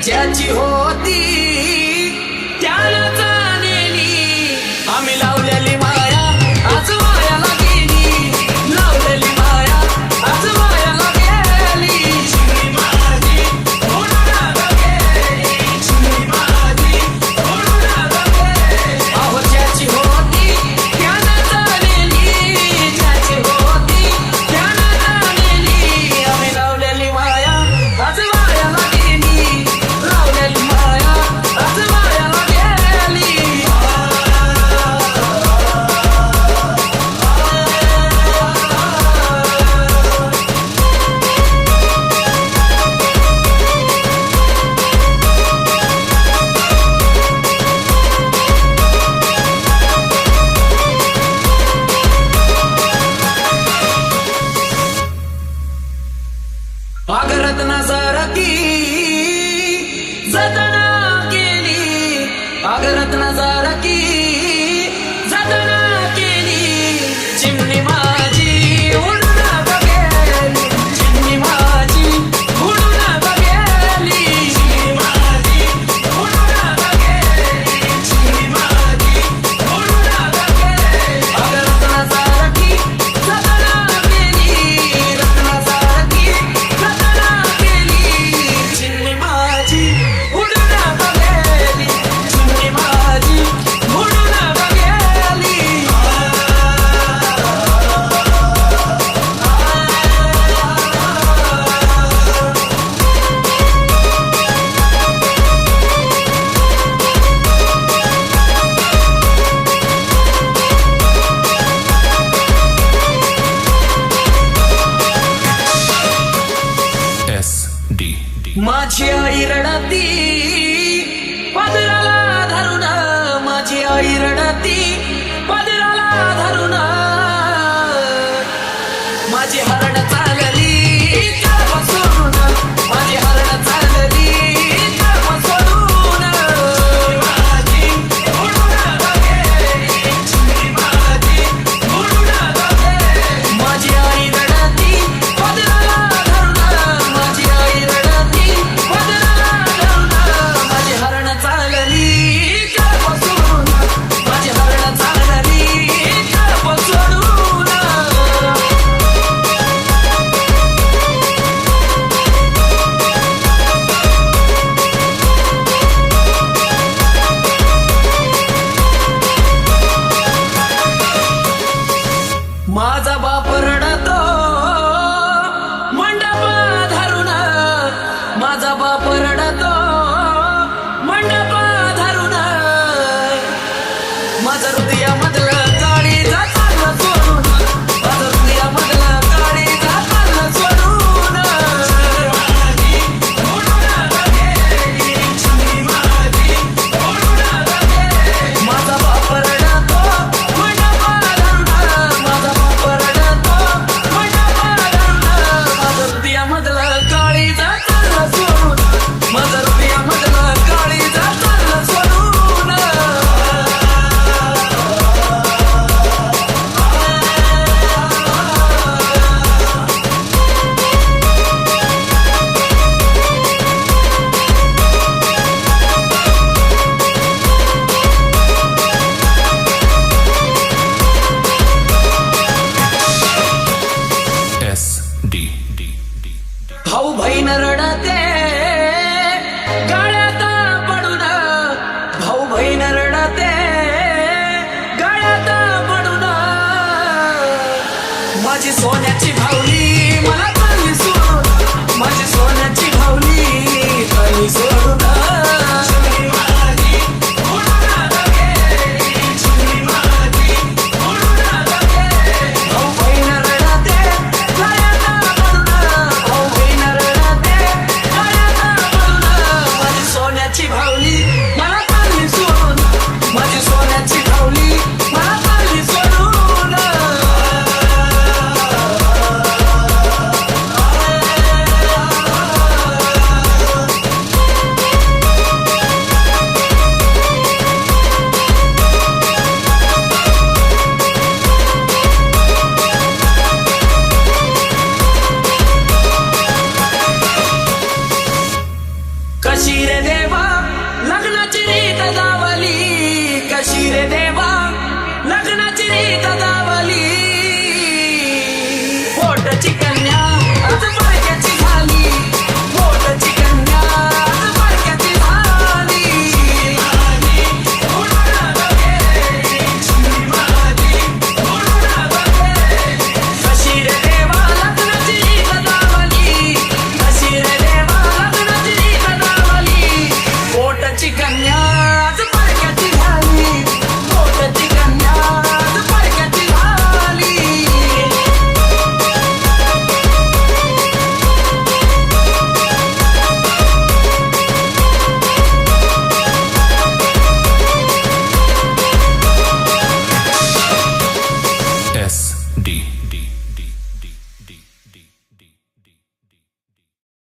ज्याची होती त्याला जाणेली आम्ही लावलेली माया आज वायाला गेली लावलेली माया आज वायाला गेली चिमणी माझी उडून गेली चिमणी माझी उडून गेली अहो ज्याची होती त्याला जाणेली ज्याची होती त्याला जाणेली आम्ही लावलेली माया आज वायाला गेली लावलेली माया आज वायाला गेली अगरत नजारकी जतना केली अगरत नजारकी जतना केली चिमणी माझी उडून गेली चिमणी माझी उडून गेली चिमणी माझी उडून गेली चिमणी माझी उडून गेली अगरत नजारकी जतना केली रत्नसारखी जतना केली चिमणी माझी उडून गेली चिमणी माझी उडून गेली माझी आई रडती पदराला धरून माझी आई रडती पदराला धरून माझी हरण चालली कर्म सोडून माझी हरण चालली कर्म सोडून माझी उडून गेली चिमणी माझी उडून गेली माझी आई रडती पदराला धरून माझी आई रडती पदराला धरून माझी हरण चालली कर्म सोडून माझी हरण चालली कर्म सोडून माझा बाप रडतो मंडप धरून माझा बाप रडतो मंडप धरून माझं हृदयामधलं काळीज चाललं सोडून माझं हृदयामधलं काळीज चाललं सोडून माझी उडून गेली चिमणी माझी उडून गेली माझा बाप रडतो मंडप धरून माझा बाप रडतो मंडप धरून माझं हृदयामधलं काळीज चाललं सोडून माझं हृदयामधलं काळीज चाललं सोडून कशी रे देवा लग्नाची रीत दावली, कशी रे देवा लग्नाची रीत दावली.